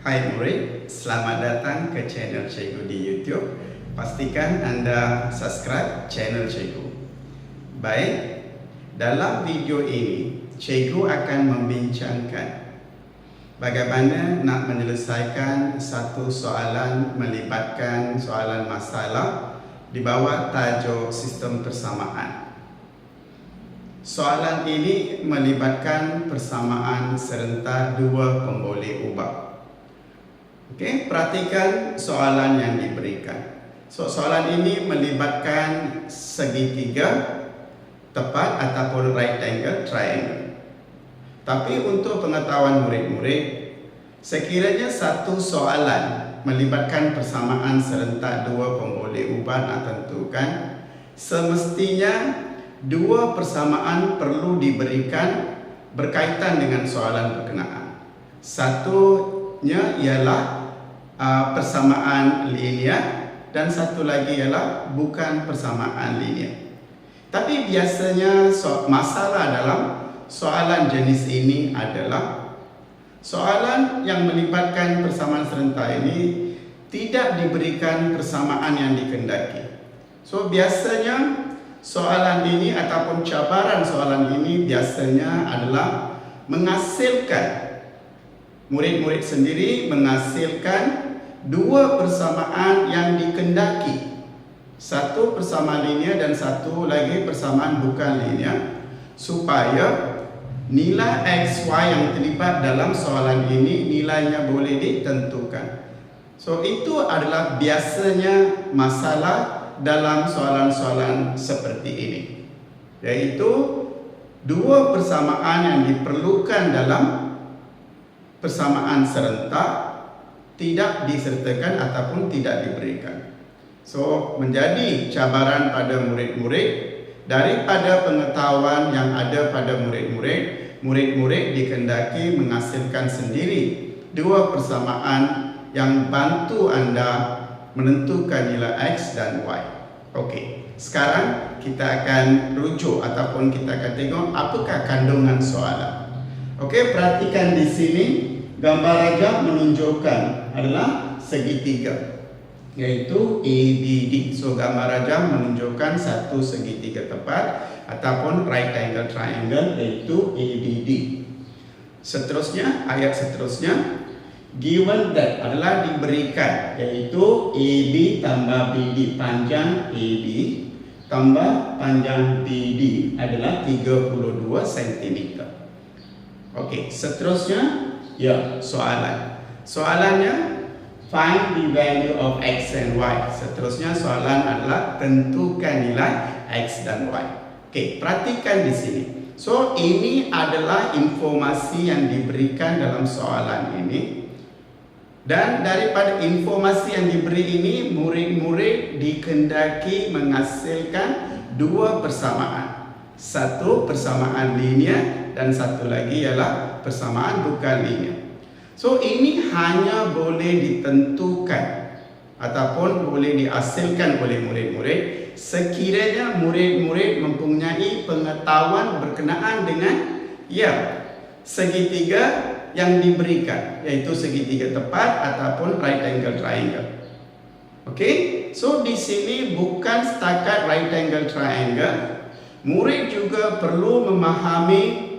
Hai murid, selamat datang ke channel Cikgu di YouTube. Pastikan Anda subscribe channel Cikgu. Baik, dalam video ini Cikgu akan membincangkan bagaimana nak menyelesaikan satu soalan melibatkan soalan masalah di bawah tajuk sistem persamaan. Soalan ini melibatkan persamaan serentak dua pemboleh ubah. Okey, perhatikan soalan yang diberikan. Soalan ini melibatkan segitiga, tepat ataupun right angle triangle. Tapi untuk pengetahuan murid-murid, sekiranya satu soalan melibatkan persamaan serentak dua pemboleh ubah nak tentukan, semestinya dua persamaan perlu diberikan berkaitan dengan soalan berkenaan. Satunya ialah persamaan linear dan satu lagi ialah bukan persamaan linear. Tapi biasanya masalah dalam soalan jenis ini adalah soalan yang melibatkan persamaan serentak ini tidak diberikan persamaan yang dikehendaki. So biasanya soalan ini ataupun cabaran soalan ini biasanya adalah menghasilkan murid-murid sendiri menghasilkan dua persamaan yang dikehendaki. Satu persamaan linear dan satu lagi persamaan bukan linear, supaya nilai x, y yang terlibat dalam soalan ini nilainya boleh ditentukan. So itu adalah biasanya masalah dalam soalan-soalan seperti ini, yaitu dua persamaan yang diperlukan dalam persamaan serentak tidak disertakan ataupun tidak diberikan. So menjadi cabaran pada murid-murid daripada pengetahuan yang ada pada murid-murid dikehendaki menghasilkan sendiri dua persamaan yang bantu anda menentukan nilai x dan y. Okey, sekarang kita akan rujuk ataupun kita akan tengok apakah kandungan soalan. Okey, perhatikan di sini gambar rajah menunjukkan adalah segitiga, yaitu ABD. So gambar rajah menunjukkan satu segitiga tepat ataupun right angle triangle, yaitu ABD. Seterusnya, ayat seterusnya, given that adalah diberikan, yaitu AB tambah BD, panjang AB tambah panjang BD adalah 32 cm. Okey, seterusnya ya, soalannya find the value of x and y. Seterusnya soalan adalah tentukan nilai x dan y. Okey, perhatikan di sini. So ini adalah informasi yang diberikan dalam soalan ini. Dan daripada informasi yang diberi ini, murid-murid dikehendaki menghasilkan dua persamaan. Satu persamaan linear dan satu lagi ialah persamaan bukan linear. So ini hanya boleh ditentukan ataupun boleh dihasilkan oleh murid-murid sekiranya murid-murid mempunyai pengetahuan berkenaan dengan segitiga yang diberikan, yaitu segitiga tepat ataupun right angle triangle. Okey, so di sini bukan setakat right angle triangle, murid juga perlu memahami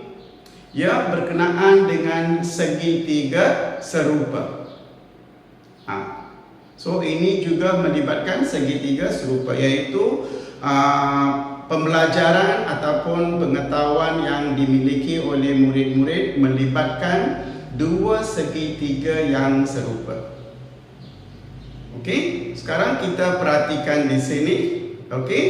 berkenaan dengan segitiga serupa. So ini juga melibatkan segitiga serupa, yaitu pembelajaran ataupun pengetahuan yang dimiliki oleh murid-murid melibatkan dua segitiga yang serupa. Okey, sekarang kita perhatikan di sini. Okey,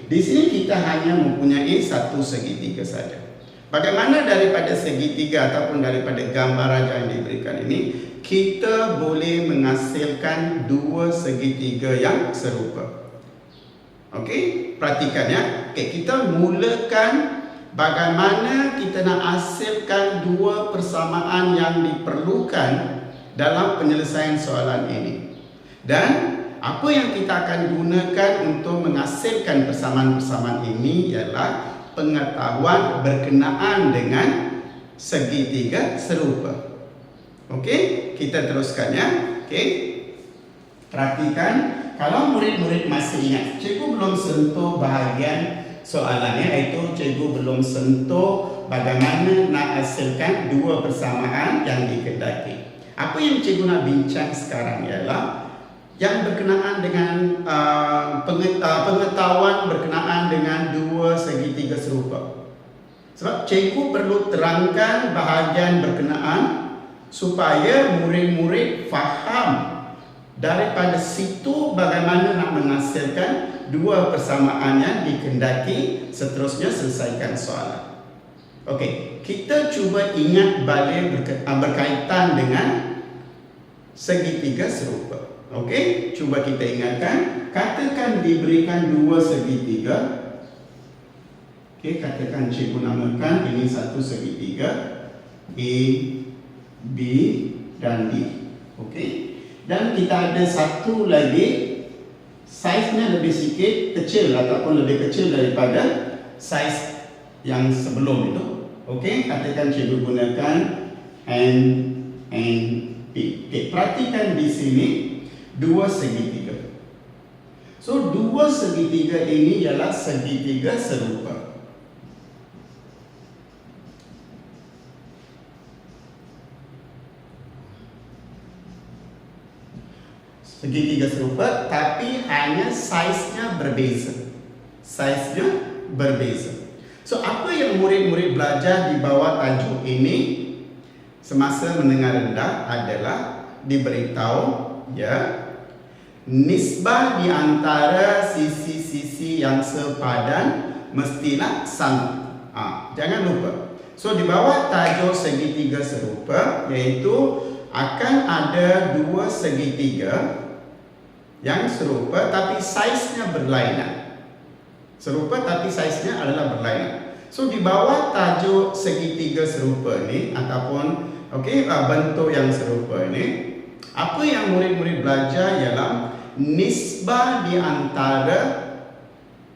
di sini kita hanya mempunyai satu segitiga saja. Bagaimana daripada segitiga ataupun daripada gambar rajah yang diberikan ini, kita boleh menghasilkan dua segitiga yang serupa. Okey, perhatikan ya. Okey, kita mulakan bagaimana kita nak hasilkan dua persamaan yang diperlukan dalam penyelesaian soalan ini. Dan apa yang kita akan gunakan untuk menghasilkan persamaan-persamaan ini ialah pengetahuan berkenaan dengan segitiga serupa. Okey, kita teruskan ya. Okey. Perhatikan, kalau murid-murid masih ingat, cikgu belum sentuh bahagian soalannya, iaitu cikgu belum sentuh bagaimana nak hasilkan dua persamaan yang dikehendaki. Apa yang cikgu nak bincang sekarang ialah yang berkenaan dengan pengetahuan berkenaan dengan dua segitiga serupa. Sebab cikgu perlu terangkan bahagian berkenaan supaya murid-murid faham daripada situ bagaimana nak menghasilkan dua persamaan yang dikehendaki, seterusnya selesaikan soalan. Okey, kita cuba ingat balik berkaitan dengan segitiga serupa. Okey, cuba kita ingatkan. Katakan diberikan dua segitiga. Okey, katakan cikgu namakan ini satu segitiga A, B dan D. Okey. Dan kita ada satu lagi, saiznya lebih sikit kecil ataupun lebih kecil daripada saiz yang sebelum itu. Okey, katakan cikgu gunakan N, P. Okey, perhatikan di sini dua segitiga. So, dua segitiga ini ialah segitiga serupa. Segitiga serupa, tapi hanya saiznya berbeza. Saiznya berbeza. So, apa yang murid-murid belajar di bawah tajuk ini semasa menengah rendah adalah diberitahu ya, nisbah di antara sisi-sisi yang sepadan mestilah sama. Jangan lupa. So, di bawah tajuk segitiga serupa, iaitu akan ada dua segitiga yang serupa tapi saiznya berlainan. Serupa tapi saiznya adalah berlainan. So, di bawah tajuk segitiga serupa ni ataupun bentuk yang serupa ni, apa yang murid-murid belajar ialah nisbah di antara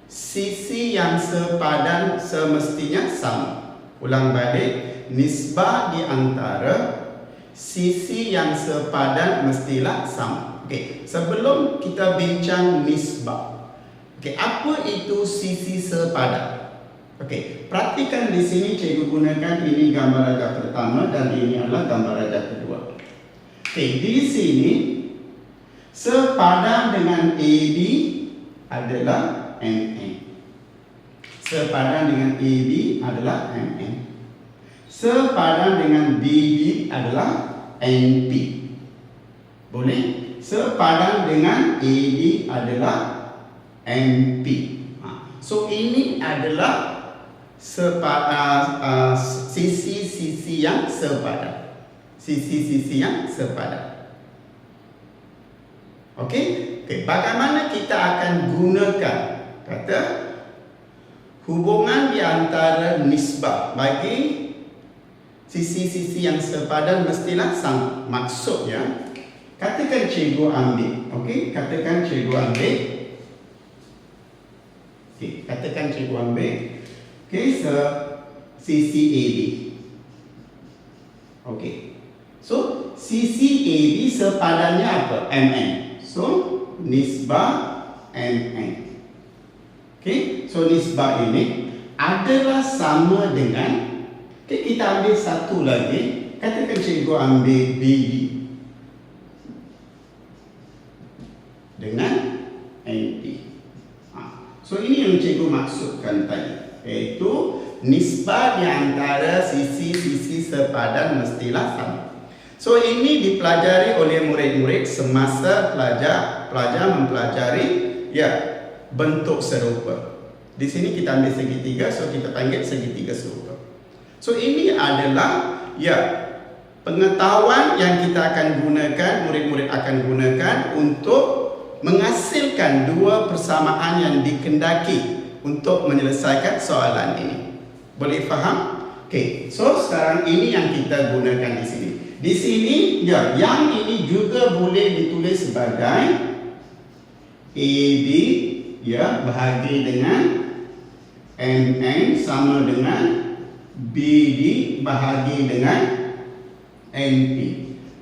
sisi yang sepadan semestinya sama. Ulang balik, nisbah di antara sisi yang sepadan mestilah sama. Okey, sebelum kita bincang nisbah. Okey, apa itu sisi sepadan? Okey, perhatikan di sini cikgu gunakan ini gambar raja pertama dan ini adalah gambar raja kedua. Okey, di sini sepadan dengan AB adalah MN. Sepadan dengan AB adalah MN. Sepadan dengan BD adalah NP. Boleh? Sepadan dengan AD adalah NP. So, ini adalah sisi-sisi yang sepadan. Sisi-sisi yang sepadan. Okey? Okey, bagaimana kita akan gunakan kata hubungan di antara nisbah bagi sisi-sisi yang sepadan mestilah sama. Maksudnya, katakan cikgu ambil. Okey, katakan cikgu ambil. Okey, katakan cikgu ambil. Okey, sisi AB. Okey. So, sisi AB sepadannya apa? MN. So, nisbah MN. Okey, so nisbah ini adalah sama dengan, kita ambil satu lagi. Katakan cikgu ambil BD dengan NP. So, ini yang cikgu maksudkan tadi, iaitu nisbah di antara sisi-sisi sepadan mestilah sama. So, ini dipelajari oleh murid-murid semasa pelajar mempelajari bentuk serupa. Di sini kita ambil segitiga, so kita panggil segitiga serupa. So, ini adalah pengetahuan yang kita akan gunakan, murid-murid akan gunakan untuk menghasilkan dua persamaan yang dikehendaki untuk menyelesaikan soalan ini. Boleh faham? Okey, so sekarang ini yang kita gunakan di sini. Di sini yang ini juga boleh ditulis sebagai AB bahagi dengan MN sama dengan BD bahagi dengan NP.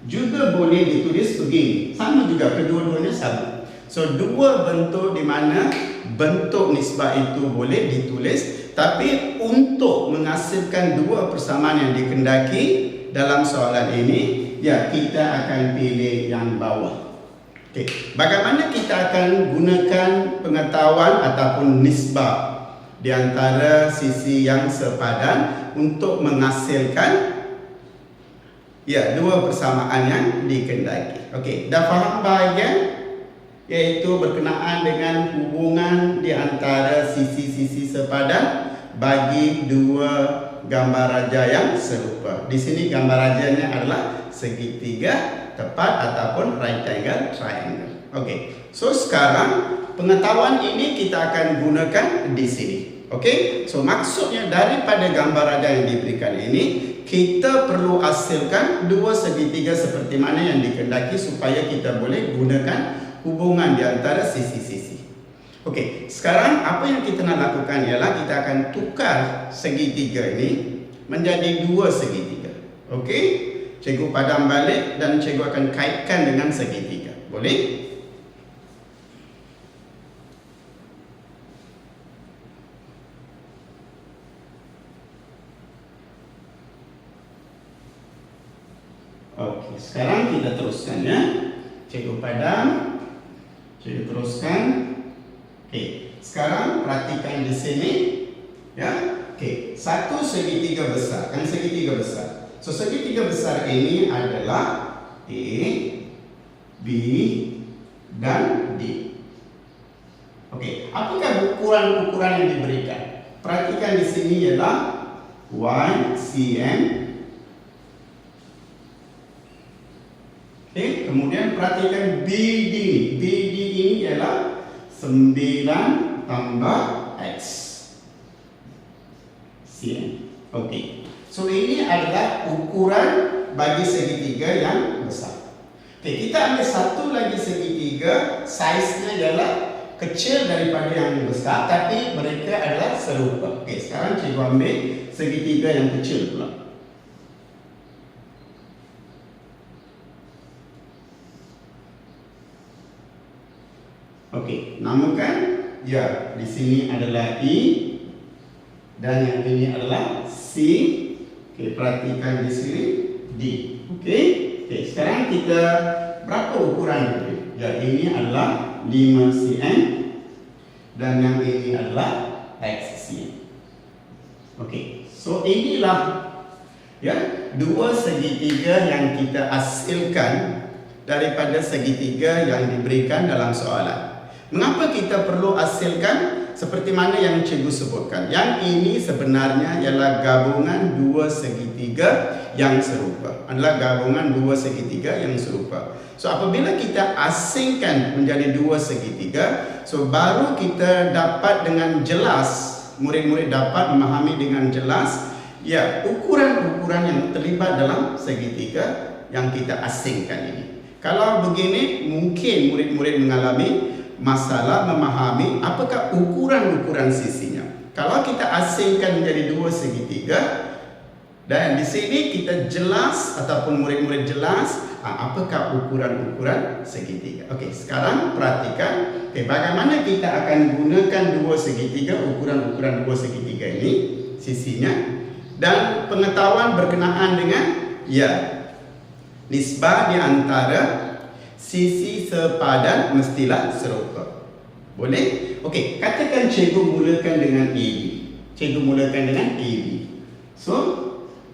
juga boleh ditulis begini. Sama juga, kedua-duanya sama. So, dua bentuk di mana bentuk nisbah itu boleh ditulis, tapi untuk menghasilkan dua persamaan yang dikehendaki dalam soalan ini, ya kita akan pilih yang bawah. Okey, bagaimana kita akan gunakan pengetahuan ataupun nisbah di antara sisi yang sepadan untuk menghasilkan dua persamaan yang dikehendaki. Okey, dah faham bahagian iaitu berkenaan dengan hubungan di antara sisi-sisi sepadan bagi dua gambar raja yang serupa. Di sini gambar rajanya adalah segitiga tepat ataupun right angle triangle. Okey. So sekarang pengetahuan ini kita akan gunakan di sini. Okey. So maksudnya daripada gambar raja yang diberikan ini, kita perlu hasilkan dua segitiga seperti mana yang dikehendaki supaya kita boleh gunakan hubungan di antara sisi-sisi. Okey, sekarang apa yang kita nak lakukan ialah kita akan tukar segitiga ini menjadi dua segitiga. Okey? Cikgu padam balik dan cikgu akan kaitkan dengan segitiga. Boleh? Okey, sekarang kita teruskan ya. Cikgu padam, cikgu teruskan. Okey, sekarang perhatikan di sini ya. Okey, satu segitiga besar, kan segitiga besar. So segitiga besar ini adalah A, B dan D. Okey, apakah ukuran-ukuran yang diberikan? Perhatikan di sini ialah Y, cm. Okey, kemudian perhatikan BD. BD ini ialah 9 tambah X cm. Okey. So ini adalah ukuran bagi segitiga yang besar. Okey, kita ambil satu lagi segitiga, saiznya ialah kecil daripada yang besar tapi mereka adalah serupa. Okey, sekarang cikgu ambil segitiga yang kecil pula. Okey, namakan ya, di sini adalah I dan yang ini adalah C. Okey, perhatikan di sini D. Okey. Okey, sekarang kita berapa ukuran ini? Ya, ini adalah 5 cm dan yang ini adalah X cm. Okey. So inilah ya dua segitiga yang kita hasilkan daripada segitiga yang diberikan dalam soalan. Mengapa kita perlu hasilkan? Seperti mana yang cikgu sebutkan, yang ini sebenarnya ialah gabungan dua segitiga yang serupa. Adalah gabungan dua segitiga yang serupa. So apabila kita asingkan menjadi dua segitiga, so baru kita dapat dengan jelas, murid-murid dapat memahami dengan jelas ya ukuran-ukuran yang terlibat dalam segitiga yang kita asingkan ini. Kalau begini mungkin murid-murid mengalami masalah memahami apakah ukuran-ukuran sisinya. Kalau kita asingkan menjadi dua segitiga dan di sini kita jelas ataupun murid-murid jelas apakah ukuran-ukuran segitiga. Okey, sekarang perhatikan bagaimana kita akan gunakan dua segitiga, ukuran-ukuran dua segitiga ini sisinya dan pengetahuan berkenaan dengan ya nisbah di antara sisi sepadan mestilah serupa. Boleh? Okey, katakan cikgu mulakan dengan AB. Cikgu mulakan dengan AB. So,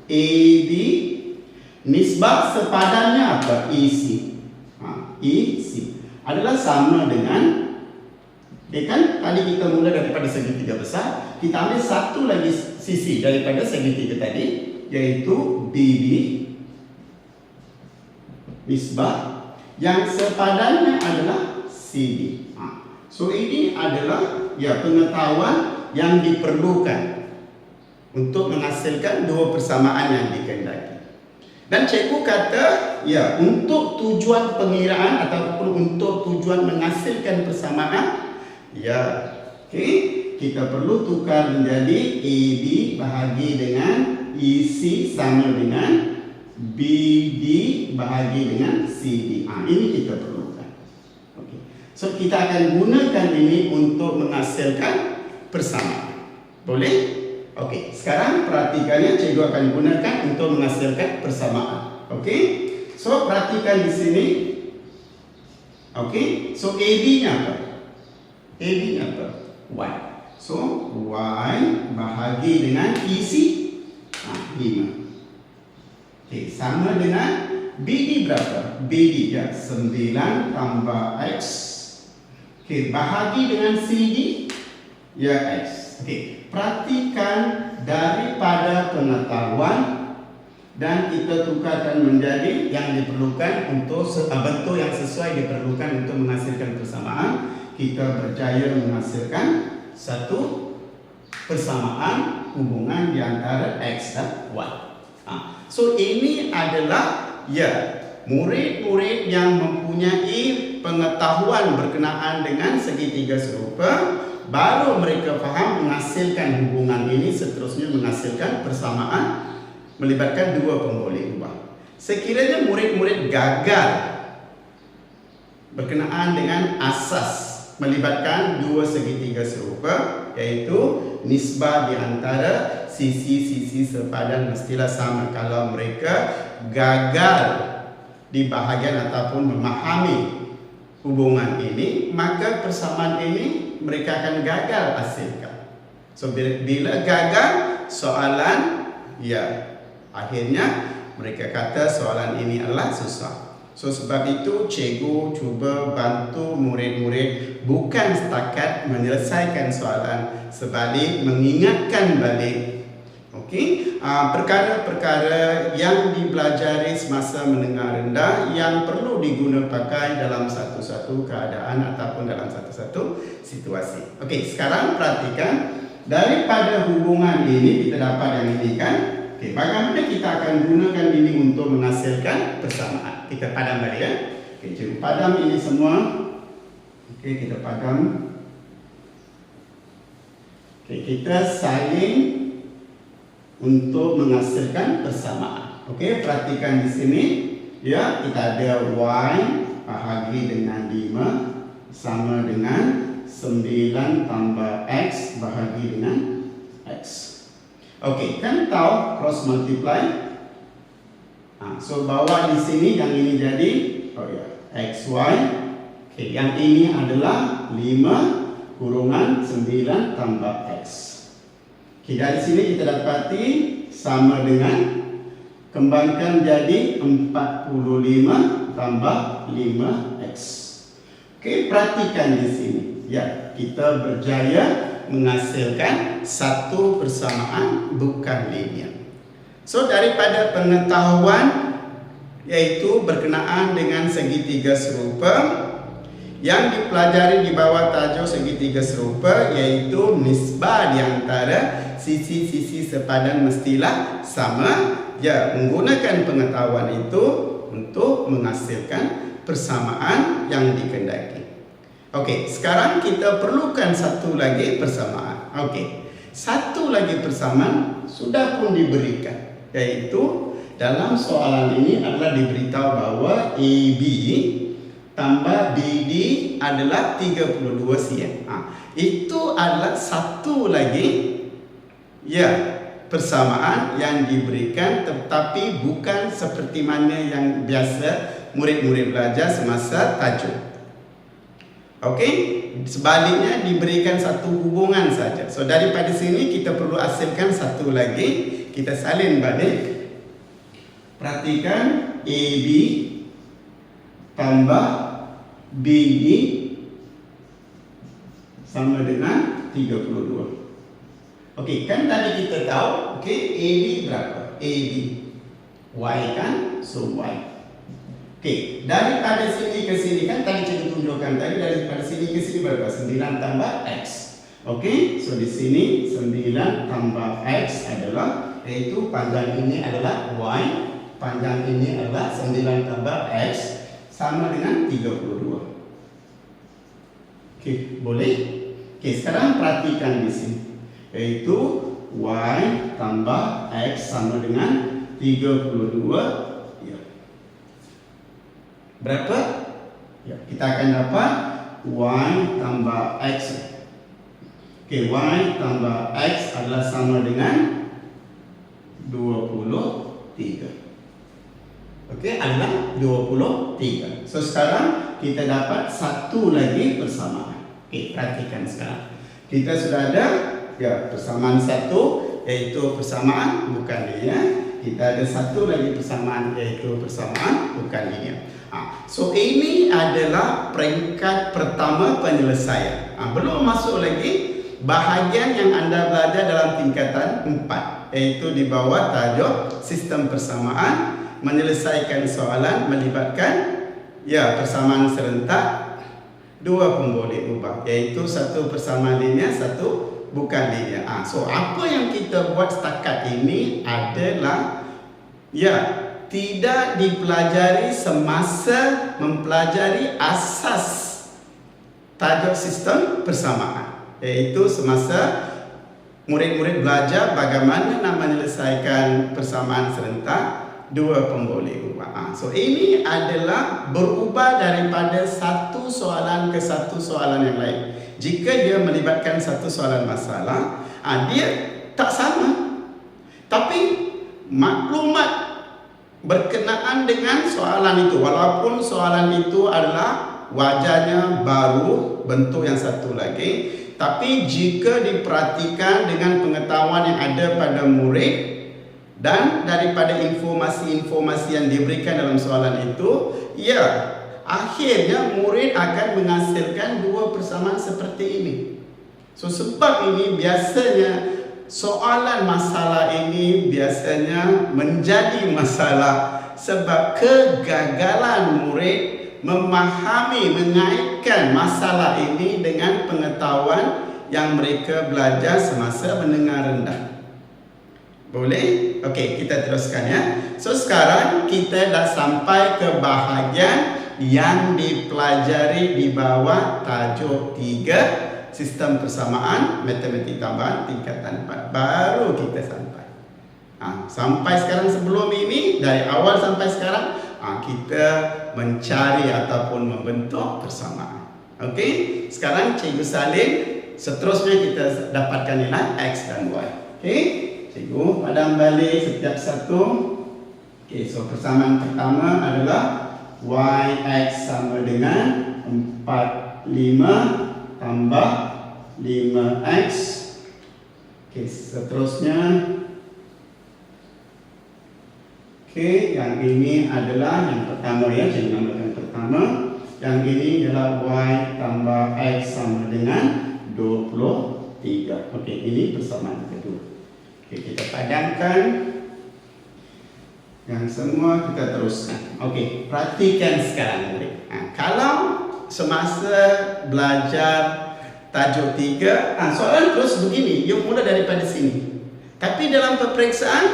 AB nisbah sepadannya apa? EC. EC adalah sama dengan kan tadi kita mula daripada segitiga besar, kita ambil satu lagi sisi daripada segitiga tadi iaitu BB nisbah yang sepadannya adalah CD. So ini adalah ya pengetahuan yang diperlukan untuk menghasilkan dua persamaan yang dikehendaki. Dan cikgu kata ya untuk tujuan pengiraan ataupun untuk tujuan menghasilkan persamaan ya kita perlu tukar menjadi AB bahagi dengan EC sama dengan BD bahagi dengan CD. Ini kita perlukan. Okey. So kita akan gunakan ini untuk menghasilkan persamaan. Boleh? Okey. Sekarang perhatikannya, cikgu akan gunakan untuk menghasilkan persamaan. Okey. So perhatikan di sini. Okey. So AB-nya apa? AB-nya apa? Y. So Y bahagi dengan EC 5. Okey, sama dengan BD berapa? BD ya 9 tambah X. Okey, bahagi dengan CD ya X. Okey, perhatikan daripada pengetahuan dan kita tukarkan menjadi yang diperlukan untuk bentuk yang sesuai diperlukan untuk menghasilkan persamaan. Kita berjaya menghasilkan satu persamaan hubungan di antara X dan Y. So ini adalah murid-murid yang mempunyai pengetahuan berkenaan dengan segitiga serupa, baru mereka faham menghasilkan hubungan ini, seterusnya menghasilkan persamaan melibatkan dua pemboleh ubah. Sekiranya murid-murid gagal berkenaan dengan asas melibatkan dua segitiga serupa, yaitu nisbah di antara sisi-sisi sepadan mestilah sama. Kalau mereka gagal di bahagian ataupun memahami hubungan ini, maka persamaan ini mereka akan gagal hasilkan. So bila gagal soalan, akhirnya mereka kata soalan ini adalah susah. So sebab itu cikgu cuba bantu murid-murid bukan setakat menyelesaikan soalan, sebalik mengingatkan balik perkara-perkara yang dipelajari semasa menengah rendah yang perlu diguna pakai dalam satu-satu keadaan ataupun dalam satu-satu situasi. Okey, sekarang perhatikan daripada hubungan ini kita dapat yang ini kan. Okey, bagaimana kita akan gunakan ini untuk menghasilkan persamaan? Kita padam balik ya. Okey, cikgu padam ini semua. Okey, kita padam. Okey, kita saling untuk menghasilkan persamaan. Okey, perhatikan di sini ya, kita ada Y bahagi dengan 5 sama dengan 9 tambah X bahagi dengan X. Okey, kan tahu cross multiply. So bawa di sini yang ini jadi XY. Okey, yang ini adalah 5 kurungan 9 tambah X. Okey, dari sini kita dapati sama dengan kembangkan jadi 45 tambah 5X. Okey, perhatikan di sini. Ya, kita berjaya menghasilkan satu persamaan bukan linear. So daripada pengetahuan yaitu berkenaan dengan segitiga serupa yang dipelajari di bawah tajuk segitiga serupa, yaitu nisbah di antara sisi-sisi sepadan mestilah sama, menggunakan pengetahuan itu untuk menghasilkan persamaan yang dikehendaki. Okey, sekarang kita perlukan satu lagi persamaan. Okey, satu lagi persamaan sudah pun diberikan, yaitu dalam soalan ini adalah diberitahu bahawa AB tambah BD adalah 32 cm. Itu adalah satu lagi persamaan yang diberikan, tetapi bukan seperti mana yang biasa murid-murid belajar semasa tajuk. Okey, sebaliknya diberikan satu hubungan saja. So daripada sini kita perlu hasilkan satu lagi. Kita salin balik. Perhatikan AB tambah BD sama dengan 32. Okey, kan tadi kita tahu, AB berapa? AB Y kan? So Y. Okey, daripada sini ke sini kan tadi cikgu tunjukkan tadi, daripada sini ke sini berapa? 9 tambah X. Okey, so di sini 9 tambah X adalah, yaitu panjang ini adalah Y, panjang ini adalah 9 tambah X sama dengan 32. Okey, boleh? Okey, sekarang perhatikan di sini, yaitu Y tambah X sama dengan 32 berapa? Ya, kita akan dapat y tambah x. Okey, y tambah x adalah sama dengan 23. Okey, adalah 23. So sekarang kita dapat satu lagi persamaan. Okey, perhatikan sekarang. Kita sudah ada ya persamaan satu, iaitu persamaan bukan linear. Kita ada satu lagi persamaan, iaitu persamaan bukan linear. So ini adalah peringkat pertama penyelesaian. Belum masuk lagi bahagian yang anda belajar dalam tingkatan 4, iaitu di bawah tajuk sistem persamaan, menyelesaikan soalan melibatkan ya persamaan serentak, dua pun boleh ubah, iaitu satu persamaan linear, satu bukan linear. So apa yang kita buat setakat ini adalah ya tidak dipelajari semasa mempelajari asas tajuk sistem persamaan, iaitu semasa murid-murid belajar bagaimana nak menyelesaikan persamaan serentak, dua pun boleh ubah. So ini adalah berubah daripada satu soalan ke satu soalan yang lain. Jika dia melibatkan satu soalan masalah, dia tak sama, tapi maklumat berkenaan dengan soalan itu, walaupun soalan itu adalah wajahnya baru, bentuk yang satu lagi, tapi jika diperhatikan dengan pengetahuan yang ada pada murid dan daripada informasi-informasi yang diberikan dalam soalan itu, ya akhirnya murid akan menghasilkan dua persamaan seperti ini. So sebab ini biasanya soalan masalah ini biasanya menjadi masalah sebab kegagalan murid memahami, mengaitkan masalah ini dengan pengetahuan yang mereka belajar semasa menengah rendah. Boleh? Okey, kita teruskan ya. So sekarang kita dah sampai ke bahagian yang dipelajari di bawah tajuk 3, sistem persamaan matematik tambahan tingkatan 4. Baru kita sampai. Sampai sekarang, sebelum ini, dari awal sampai sekarang, kita mencari ataupun membentuk persamaan. Okey, sekarang Cikgu salin, seterusnya kita dapatkan nilai X dan Y. Okey, Cikgu padam balik setiap satu. Okey, so persamaan pertama adalah YX sama dengan 45 tambah 5x. Okey, seterusnya. Okey, yang ini adalah yang pertama ya, saya namakan pertama. Yang ini adalah y tambah x sama dengan 23. Okey, ini persamaan kedua. Okey, kita padamkan. Yang semua kita teruskan. Okey, perhatikan sekarang murid. Kalau semasa belajar tajuk 3, soalan terus begini, you mula daripada sini. Tapi dalam peperiksaan,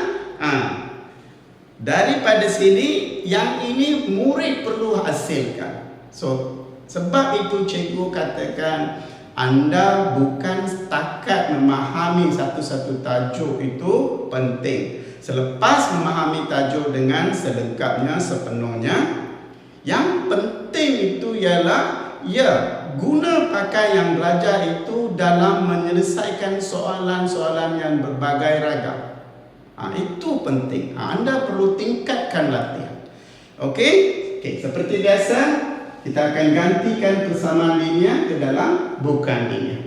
daripada sini, yang ini murid perlu hasilkan. So, sebab itu cikgu katakan anda bukan setakat memahami satu-satu tajuk itu penting. Selepas memahami tajuk dengan selengkapnya, sepenuhnya, yang penting itu ialah guna pakai yang belajar itu dalam menyelesaikan soalan-soalan yang berbagai ragam. Itu penting. Anda perlu tingkatkan latihan. Okey, seperti biasa kita akan gantikan persamaan linear ke dalam bukan linear.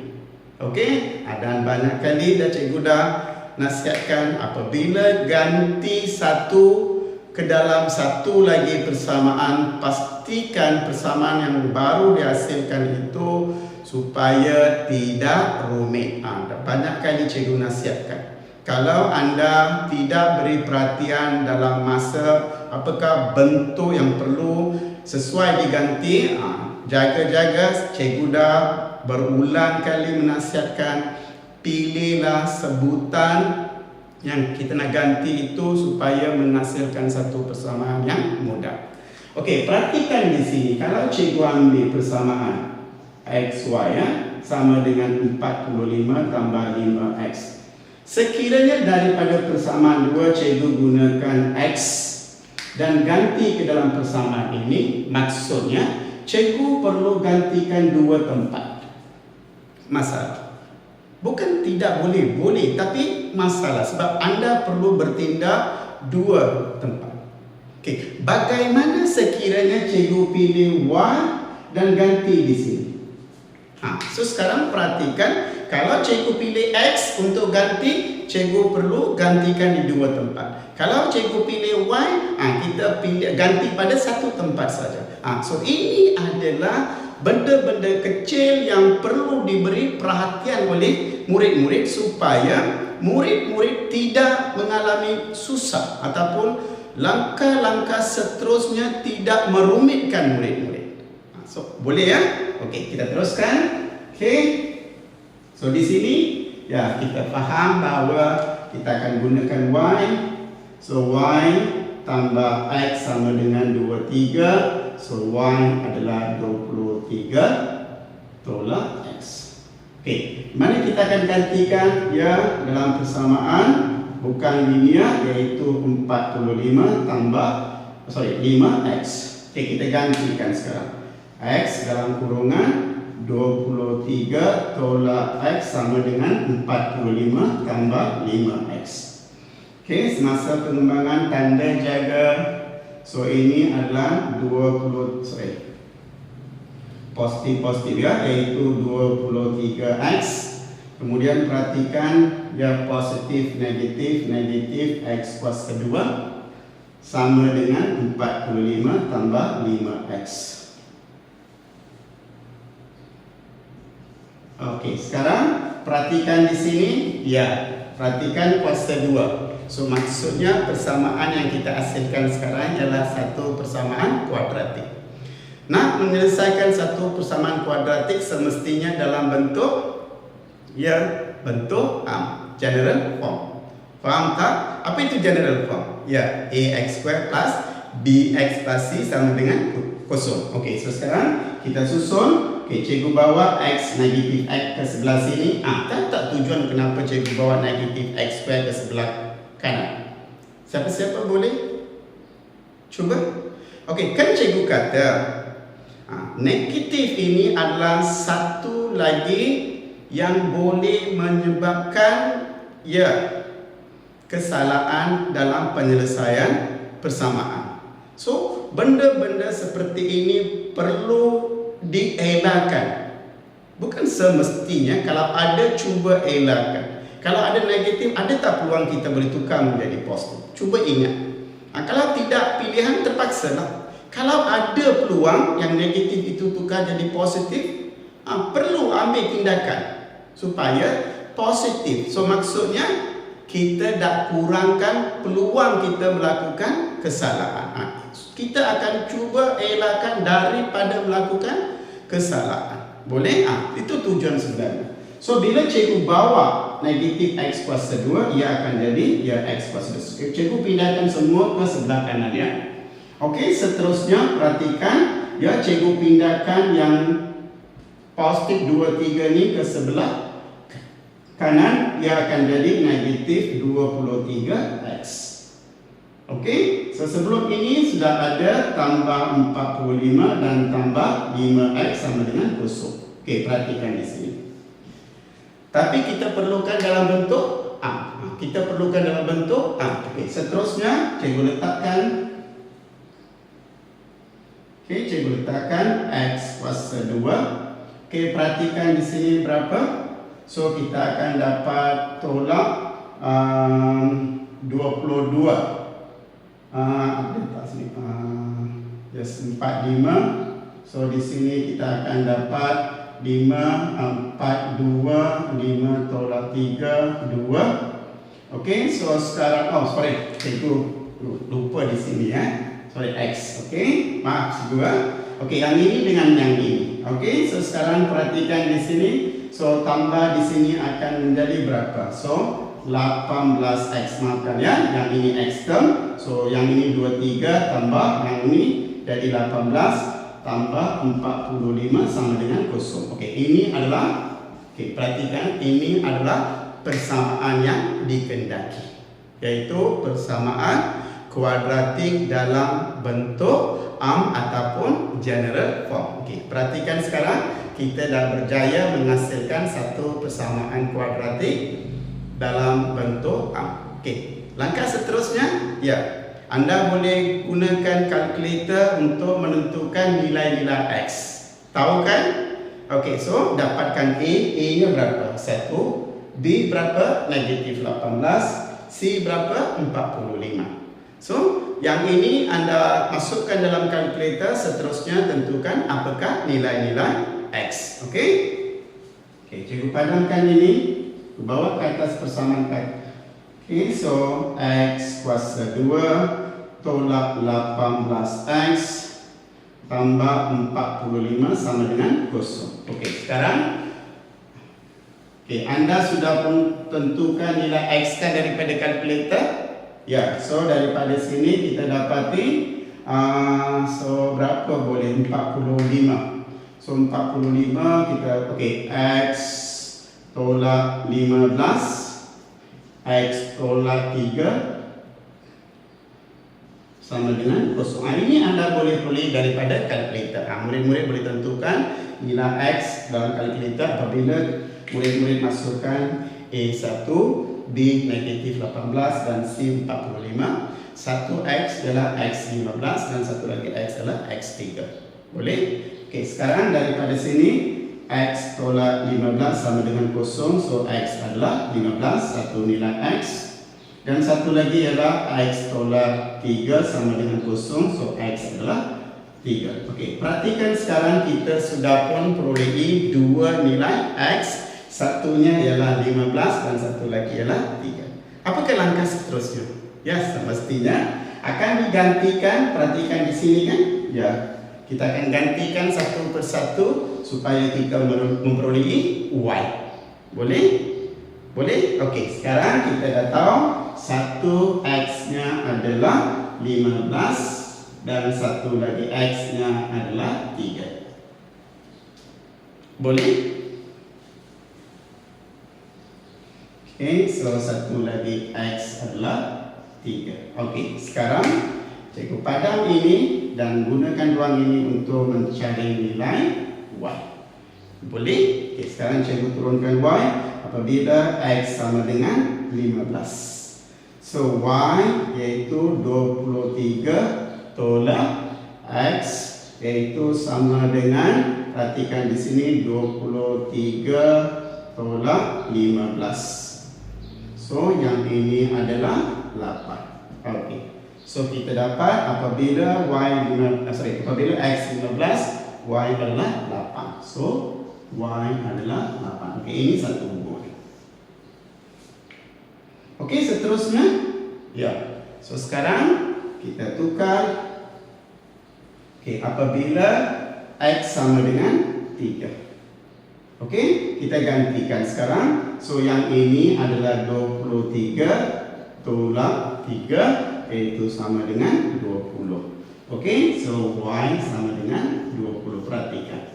Okey, dan banyak kali cikgu dah nasihatkan apabila ganti satu ke dalam satu lagi persamaan, pastikan persamaan yang baru dihasilkan itu supaya tidak rumit. Banyak kali cikgu nasihatkan, kalau anda tidak beri perhatian dalam masa apakah bentuk yang perlu sesuai diganti, jaga-jaga. Cikgu dah berulang kali menasihatkan, pilihlah sebutan yang kita nak ganti itu supaya menghasilkan satu persamaan yang mudah. Okey, perhatikan di sini. Kalau cikgu ambil persamaan XY sama dengan 45 tambah 5X. Sekiranya daripada persamaan 2 cikgu gunakan X, dan ganti ke dalam persamaan ini, maksudnya cikgu perlu gantikan dua tempat. Masalah. Bukan tidak boleh, boleh, tapi masalah sebab anda perlu bertindak dua tempat. Okey, bagaimana sekiranya cikgu pilih Y dan ganti di sini? So sekarang perhatikan, kalau cikgu pilih X untuk ganti, cikgu perlu gantikan di dua tempat. Kalau cikgu pilih Y, kita pilih ganti pada satu tempat saja. So ini adalah benda-benda kecil yang perlu diberi perhatian oleh murid-murid supaya murid-murid tidak mengalami susah ataupun langkah-langkah seterusnya tidak merumitkan murid-murid. So boleh ya? Okey, kita teruskan. Okey. So di sini ya kita faham bahawa kita akan gunakan Y. So Y tambah X sama dengan 23. So Y adalah 23 tolak X. Okey, mana kita akan gantikan ya dalam persamaan bukan linear, iaitu 45 tambah 5X. Okey, kita gantikan sekarang. X dalam kurungan 23 tolak X sama dengan 45 tambah 5X. Okey, semasa pengembangan tanda jaga. So ini adalah positif ya, iaitu 23X. Kemudian perhatikan ya, positif negatif X kuas kedua sama dengan 45 tambah 5X. Okey, sekarang perhatikan di sini ya, perhatikan kuasa 2. So maksudnya persamaan yang kita hasilkan sekarang ialah satu persamaan kuadratik. Nak menyelesaikan satu persamaan kuadratik semestinya dalam bentuk general form. Faham tak? Apa itu general form? Ya, ax square plus bx plus c sama dengan kosong. Okey, so sekarang kita susun. Okey, cikgu bawa x negatif x ke sebelah sini. Tak tujuan kenapa cikgu bawa negatif x square ke sebelah kanan. Siapa-siapa boleh cuba? Okey, kan cikgu kata negatif ini adalah satu lagi yang boleh menyebabkan kesalahan dalam penyelesaian persamaan. So, benda-benda seperti ini perlu dielakkan. Bukan semestinya kalau ada cuba elakkan. Kalau ada negatif, ada tak peluang kita boleh tukar menjadi positif? Cuba ingat. Kalau tidak, pilihan terpaksa lah. Kalau ada peluang yang negatif itu tukar jadi positif, perlu ambil tindakan supaya positif. So maksudnya kita dah kurangkan peluang kita melakukan kesalahan. Kita akan cuba elakkan daripada melakukan kesalahan. Boleh? Itu tujuan sebenarnya. So bila cikgu bawa negatif x kuasa 2, ia akan jadi x kuasa 2. Cikgu pindahkan semua ke sebelah kanan ya. Okey, seterusnya perhatikan ya, cikgu pindahkan yang positif 23 ni ke sebelah kanan, ia akan jadi negatif 23x. Okey, so sebelum ini sudah ada tambah 45 dan tambah 5x sama dengan kosong. Okey, perhatikan di sini. Tapi kita perlukan dalam bentuk A. Kita perlukan dalam bentuk A. Okey, seterusnya cikgu letakkan x kuasa 2. Okey, perhatikan di sini berapa? So kita akan dapat tolak 22. Yes, 45. So di sini kita akan dapat 5, 4, 2, 5 tolak 3, 2. Okey, so sekarang, cikgu lupa di sini ya. X. Okey, maaf cikgu. Okey, yang ini dengan yang ini. Okey, so sekarang perhatikan di sini. So tambah di sini akan menjadi berapa? So 18x, maafkan ya. Yang ini x term. So yang ini 23 tambah yang ini jadi 18 tambah 45 sama dengan kosong. Okey, ini adalah perhatikan, ini adalah persamaan yang dikehendaki, yaitu persamaan kuadratik dalam bentuk ataupun general form. Okey, perhatikan sekarang kita dah berjaya menghasilkan satu persamaan kuadratik dalam bentuk Okey, langkah seterusnya, ya, anda boleh gunakan kalkulator untuk menentukan nilai-nilai X. Tahu kan? Okey, so dapatkan A-nya berapa? 1, B berapa? Negatif 18, C berapa? 45. So, yang ini anda masukkan dalam kalkulator, seterusnya tentukan apakah nilai-nilai X. Okey? Okey, cikgu padamkan ini, bawa ke atas persamaan kan. Okey, so X kuasa 2 tolak 18X tambah 45 sama dengan 0. Okey, sekarang anda sudah pun tentukan nilai X kan daripada kalkulator? Ya, so daripada sini kita dapati so berapa boleh? 45. So 45 kita X tolak 15, X tolak 3 sama dengan 0. Ini anda boleh tulis daripada kalkulator. Murid-murid boleh tentukan nilai X dalam kalkulator apabila murid-murid masukkan A1, B negatif 18 dan C 45. Satu X adalah X 15 dan satu lagi X adalah X 3. Boleh? Okey, sekarang daripada sini X tolak 15 sama dengan 0. So X adalah 15, satu nilai X. Dan satu lagi adalah X tolak 3 sama dengan 0. So X adalah 3. Okey, perhatikan sekarang kita sudah pun perolehi dua nilai X. Satunya ialah 15 dan satu lagi ialah 3. Apakah langkah seterusnya? Ya, semestinya akan digantikan. Perhatikan di sini kan? Ya, kita akan gantikan satu persatu supaya kita memperolehi Y. Boleh? Boleh? Okey, sekarang kita dah tahu satu X-nya adalah 15 dan satu lagi X-nya adalah 3. Boleh? Okey, so satu lagi X adalah 3. Okey, sekarang cikgu padam ini dan gunakan ruang ini untuk mencari nilai Y. Boleh? Okey, sekarang cikgu turunkan Y apabila X sama dengan 15. So Y iaitu 23 tolak X iaitu sama dengan, perhatikan di sini 23 tolak 15. So yang ini adalah 8. Okey. So kita dapat apabila apabila X 15, Y adalah 8. So Y adalah 8. Okey, ini satu hubungan. Okey, seterusnya. Ya. So sekarang kita tukar. Okey, apabila X sama dengan 3. Okey, kita gantikan sekarang. So yang ini adalah 23 tolak 3 iaitu sama dengan 20. Okey, so Y sama dengan 20. Perhatikan.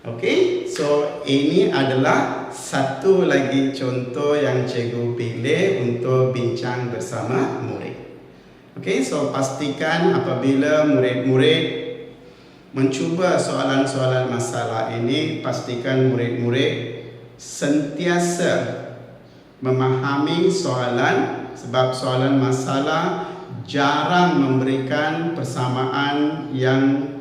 Okey, so ini adalah satu lagi contoh yang cikgu pilih untuk bincang bersama murid. Okey, so pastikan apabila murid-murid mencuba soalan-soalan masalah ini, pastikan murid-murid sentiasa memahami soalan, sebab soalan masalah jarang memberikan persamaan yang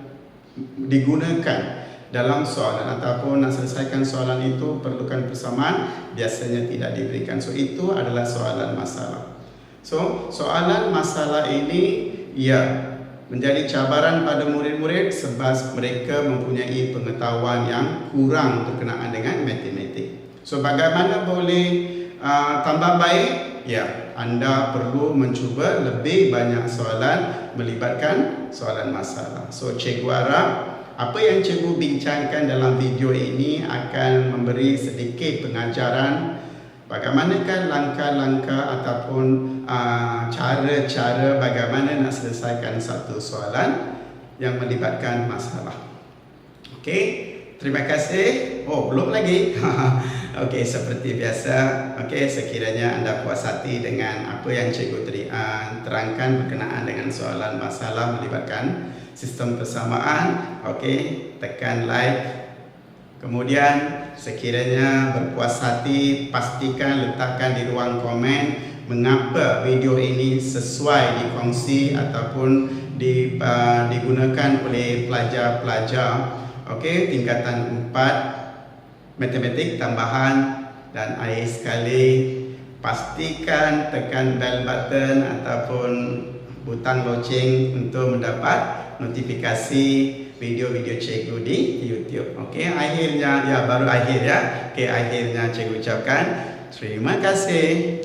digunakan dalam soalan, ataupun nak selesaikan soalan itu perlukan persamaan, biasanya tidak diberikan. So itu adalah soalan masalah. So soalan masalah ini ya menjadi cabaran pada murid-murid sebab mereka mempunyai pengetahuan yang kurang berkenaan dengan matematik. So bagaimana boleh tambah baik? Ya, anda perlu mencuba lebih banyak soalan melibatkan soalan masalah. So cikgu harap apa yang cikgu bincangkan dalam video ini akan memberi sedikit pengajaran bagaimanakah langkah-langkah ataupun cara-cara bagaimana nak selesaikan satu soalan yang melibatkan masalah. Okey, terima kasih. Oh, belum lagi. Okey, seperti biasa, okey, sekiranya anda puas hati dengan apa yang Cikgu terangkan berkenaan dengan soalan masalah melibatkan sistem persamaan, okey, tekan like. Kemudian sekiranya berpuas hati, pastikan letakkan di ruang komen mengapa video ini sesuai dikongsi ataupun digunakan oleh pelajar-pelajar, okey, tingkatan 4 matematik tambahan dan akhir sekali pastikan tekan bell button ataupun butang loceng untuk mendapat notifikasi video-video cikgu di YouTube. Okey, akhirnya baru akhir ya. Okey, akhirnya cikgu ucapkan terima kasih.